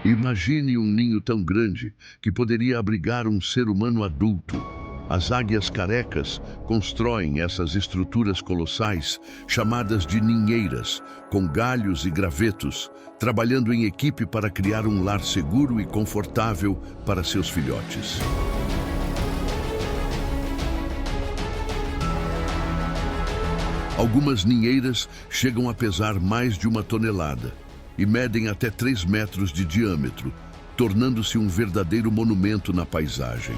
Imagine um ninho tão grande que poderia abrigar um ser humano adulto. As águias carecas constroem essas estruturas colossais, chamadas de ninheiras, com galhos e gravetos, trabalhando em equipe para criar um lar seguro e confortável para seus filhotes. Algumas ninheiras chegam a pesar mais de 1 tonelada e medem até 3 metros de diâmetro, tornando-se um verdadeiro monumento na paisagem.